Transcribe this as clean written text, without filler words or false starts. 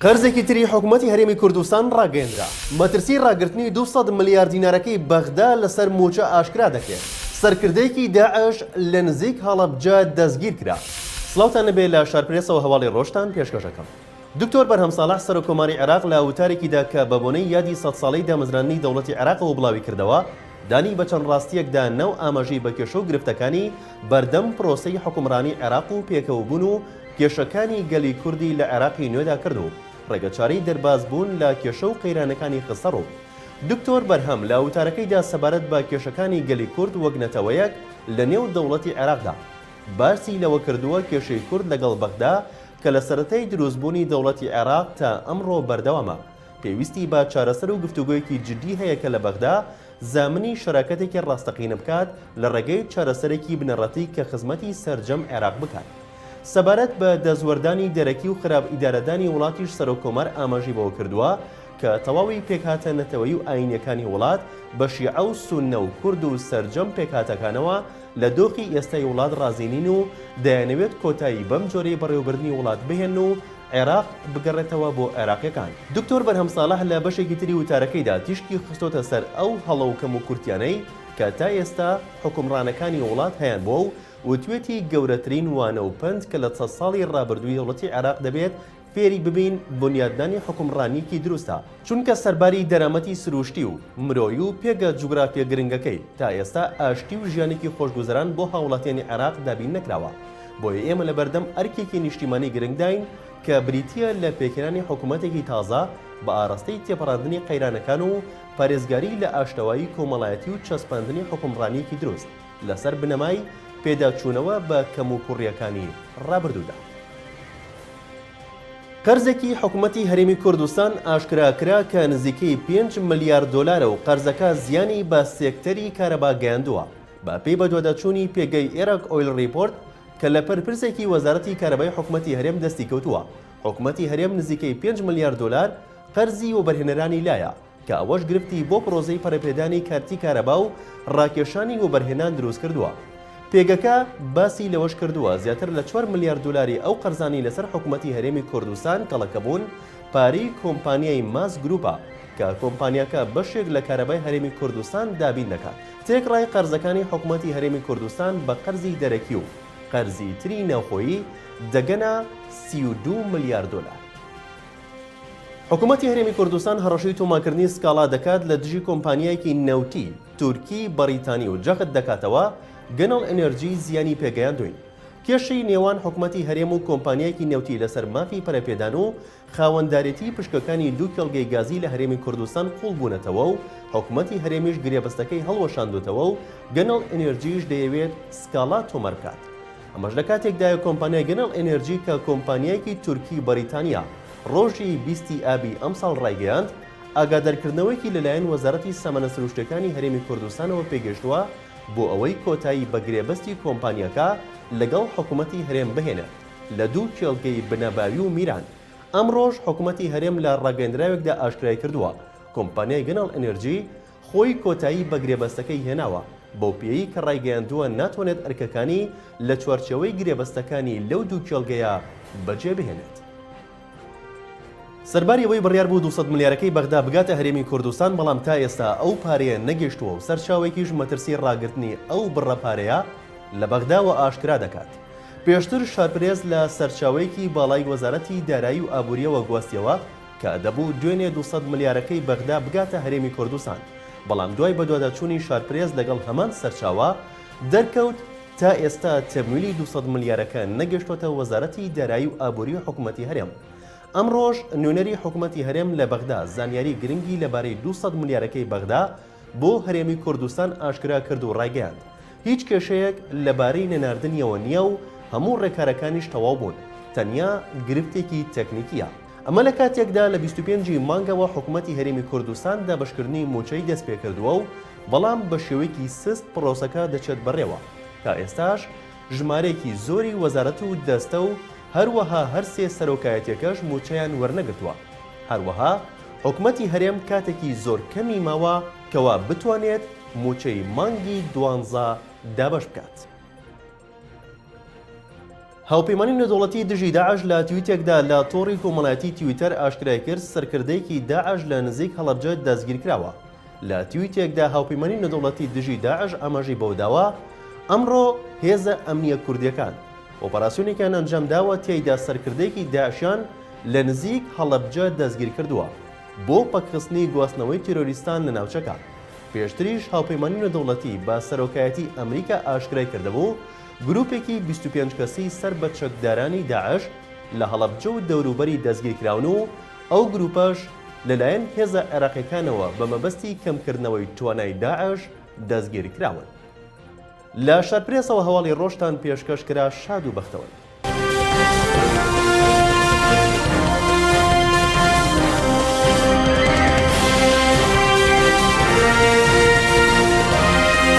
قەرزێکی تری حکوومەتی هەرێمی کوردستان ڕاگەیەندرا. مەترسی ڕاگررتنی 200 ملیار دینارەکەی بەغدا لەسەر موچە ئاشکرا دەکرێت. سەرکردەیەکی داعش لە نزیک هەڵەبجە دەستگیر کرا. سڵاوتان لەبێ لە شارپرێسەوە هەواڵی ڕۆژتان پێشکەشەکەم. دکتۆر بەرهەم ساڵح سەرۆکۆماری عێراق لە وتارێکیدا کە بە بۆنەی یادی 100 ساڵەی دامەزرانی دەوڵەتی عێراقەوە بڵاوی کردەوە، دانی بە چەند ڕاستیەکدا نەو ئاماژەی بە کێشە و گرفتەکانی بەردەم پرۆسەی حکومڕانی عێراق و پێکەوەبوون و کێشەکانی گەلی کوردی لە عێراقی نوێدا کردو. ڕێگەچارەی دەربازبوون لە کێشە و قەیرانەکانی خستەڕۆ. دکتۆر بەرهەم لە وتارەکەیدا سەبارەت بە کێشەکانی گەلی کورد وەک نەتەوەیەک لە نێو دەوڵەتی عێراقدا باسی لەوە کردووە کێشەی کورد لەگەڵ بەغدا کە لە سەرەتای دروستبوونی دەوڵەتی عێراق تا ئەمڕۆ بەردەوامە. پێویستی بە چارەسەر و گفتوگۆیەکی جدی هەیە کە لە بەغدا زامنی شەراکەتێکی ڕاستەقینە بکات لە ڕێگەی چارەسەرێکی بنەڕەتی کە خزمەتی سەرجەم عێراق بکات. سەبارەت بە دەزوەردانی دەرەکی و خراپ ئیدارەدانی وڵاتیش سەرۆکۆمەر ئاماژی بەوە کردووە کە تەواوی پێکهاتە نەتەوەی و ئاینیەکانی وڵات بە شیعە و سوننە و کورد و سەرجەم پێکهاتەکانەوە لە دۆخی ئێستای وڵات ڕازینین و دەیانەوێت کۆتایی بەم جۆرەی بەڕێوەبردننی وڵات بهێن و عێراق بگەڕێتەوە بۆ عێراقیەکان. دکتۆر بەرهەم ساڵح لە بەشێکی تری وتارەکەیدا تیشکی خستۆتە سەر ئەو هەڵەوکەم و کورتیانەی کە تا ئێستا حکومڕانەکانی وڵات هەیان بۆ و وتوێتی گەورەترین وانە و پند کە لە 100 ساڵی ڕابردووی دەوڵەتی عێراق دەبێت فێری ببین بنیادنانی حکومڕانیکی دروستە، چونکە سەرباری دەرامەتی سروشتی و مرۆی و پێگە جوگرافیە گرنگەکەی تا ئێستا ئاشتی و ژیانێکی خۆشگوزەران بۆ هاوڵاتیانی عێراق دابین نەکراوە. بۆیە ئێمە لە بەردەم ئەرکێکی نیشتیمانی گرنگداین کە بریتیە لە پێکێنانی حکوومەتێکی تازە بە ئاراستەی تێپەڕاندنی قەیرانەکان و پارێزگاری لە ئاشتەوایی کۆمەڵایەتی و چەسپاندنی حکومڕانیەکی دروست لەسەر بنەمای پێداچوونەوە بە کەم و کوڕیەکانی ڕابردوودا. قەرزێکی حکوومەتی هەرێمی کوردستان ئاشکراکرا کە نزیکەی 5 ملیارد دۆلارە و قەرزەکە زیانی بە سێکتەری کارەبا گەیاندووە بە پێی بەدواداچوونی پێگەی ئێرەک ئۆیل ریپۆرت کە لە پەرپرسێکی وەزارەتی کارەبای حکوومەتی هەرێم دەستی کەوتووە. حکوومەتی هەرێم نزیکەی 5 ملیارد دۆلار قەرزی وەبەرهێنەرانی لایە کە ئەوەش گرفتی بۆ پرۆزەی پەرەپێدانی کارتی کارەبا و ڕاکێشانی وەبەرهێنان دروست کردووە. پێگەکە باسی لەوەش کردووە زیاتر لە 4 ملیارد دلاری ئەو قەرزانی لەسەر حکوومەتی هەرێمی کوردستان کەڵەکەبوون پارەی کۆمپانیای ماس گروپە کە کۆمپانیاکە بەشێک لە کارەبای هەرێمی کوردستان دابین دەکات. تێکڕای قەرزەکانی حکوومەتی هەرێمی کوردستان بە قەرزی دەرەکی و قەرزی تری ناوخۆیی دەگەنە 32 ملیارد دلار. حکوومەتی هەرێمی کوردستان هەڕەشەی تۆمارکردنی سکاڵا دەکات لە دژی کۆمپانیایەکی نەوتی تورکی بەریتانی و جەخت دەکاتەوە گەنەڵ ئەنێرجی زیانی پێگەیاندوین. کێشەی نێوان حکوومەتی هەرێم و کۆمپانیایەکی نەوتی لەسەر مافی پەرەپێدان و خاوەنددارێتی پشکەکانی دوو کێڵگەی گازی لە هەرێمی کوردستان قوڵ بوونەتەوە و حکوومەتی هەرێمیش گرێبەستەکەی هەڵوەشاندوتەوە و گەنەڵ ئەنێرجیش دەیەوێت سکاڵا تۆمەر بکات. ئەمەش لە کاتێکدایە کۆمپانیای گەنەڵ ئەنێرجی کە کۆمپانیایەکی تورکی بەریتانیا ڕۆژی 20 ئابی ئەمساڵ ڕایگەیاند ئاگادارکردنەوەیکی لەلایەن وەزارەتی سامانە سروشتەکانی هەرێمی کوردستانەوە پێگەشتووە بۆ ئەوەی کۆتایی بە گرێبەستی کۆمپانیەکە لەگەڵ حکوومەتی هەرێم بهێنێت لە دوو کێڵگەی بنەباوی و میران. ئەمڕۆژ حکوومەتی هەرێم لە ڕاگەیەندراوێکدا ئاشکرای کردووە کۆمپانیای گەنەڵ ئەنێرجی خۆی کۆتایی بە گرێبەستەکەی هێناوە بۆ پێی کە ڕایگەیاندووە ناتوانێت ئەرکەکانی لە چوارچەوەی گرێبەستەکانی لەو دوو کێڵگەیە بەجێ بهێنێت. سەرباری ئەوەی بڕیار بوو 200 ملیارەکەی بەغدا بگاتە هەرێمی کوردستان، بەڵام تا ئێستا ئەو پارەیە نەگەیشتووە و سەرچاوێکیش مەترسی ڕاگررتنی ئەو بڕە پارەیە لە بەغداوە ئاشکرا دەکات. پێشتر شارپرێز لە سەرچاوەیەکی باڵای وەزارەتی دارایی و ئابووریەوە گواستیەوە کە دەبوو دوێنێ 200 ملیارەکەی بەغدا بگاتە هەرێمی کوردستان، بەڵام دوای بەدواداچوونی شارپرێز لەگەڵ هەمان سەرچاوە دەرکەوت تا ئێستا تەمویلی 200 ملیارەکە نەگەشتوتە وەزارەتی دارایی و ئابووری حکوومەتی هەرێم. ئەمڕۆژ نوێنەری حکوومەتی هەرێم لە بەغدا زانیاری گرنگی لەبارەی 200 ملیارەکەی بەغدا بۆ هەرێمی کوردستان ئاشکرا کرد و ڕایگەیاند. هیچ کێشەیەک لەبارەی نەناردنیەوە نییە و هەموو ڕێکارەکانیش تەواو بوون، تەنیا گرفتێکی تەکنیکیە. ئەمە لە کاتێکدا لە 25 مانگەوە حکوومەتی هەرێمی کوردستان دابشکردنی موچەی دەست پێ کردووە و بەڵام بە شێوەیەکی سست پرۆسەکە دەچێت بەڕێوە. تا ئێستاش ژمارەیەکی زۆری وەزارەت و دەستە و هەروەها هەر سێ سەرۆکایەتیەکەش موچەیان وەرنەگرتووە. هەروەها حکوومەتی هەرێم کاتێکی زۆر کەمی ماوە کەوا بتوانێت موچەی مانگی 12 دابش بکات. هاوپەیمانی نێودەوڵەتی دژی داعش لە تویتێکدا لە تۆڕی کۆمەڵایەتی تویتەر ئاشکرای کرد سەرکردەیەکی داعش لە نزیک هەڵەبجە دەستگیر کراوە. لە تویتێکدا هاوپەیمانی نێودەوڵەتی دژی داعش ئاماژەی بەو داوە ئەمڕۆ هێزە ئەمنیە کوردیەکان ئۆپەراسیۆنێکیان ئەنجام داوە تێیدا سەرکردەیەکی داعشیان لە نزیک هەڵەبجە دەستگیر کردووە بۆ پەکخستنی گواستنەوەی تیرۆریستان لە ناوچەکە. پێشتریش هاوپەیمانی نێودەوڵەتی بە سەرۆکایەتی ئەمریکا ئاشکرای کردهبوو گروپێکی 25 کەسی سەر بە چەکدارانی داعش لە هەڵەبجە و دەوروبەری دەستگیرکراون و ئەو گروپەش لەلایەن هێزە عێراقیەکانەوە بە مەبەستی کەمکردنەوەی توانای داعش دەستگیر کراون. لە شارپرێسەوە هەواڵی ڕۆژتان پێشکەش کرا شاد و بەختەوە.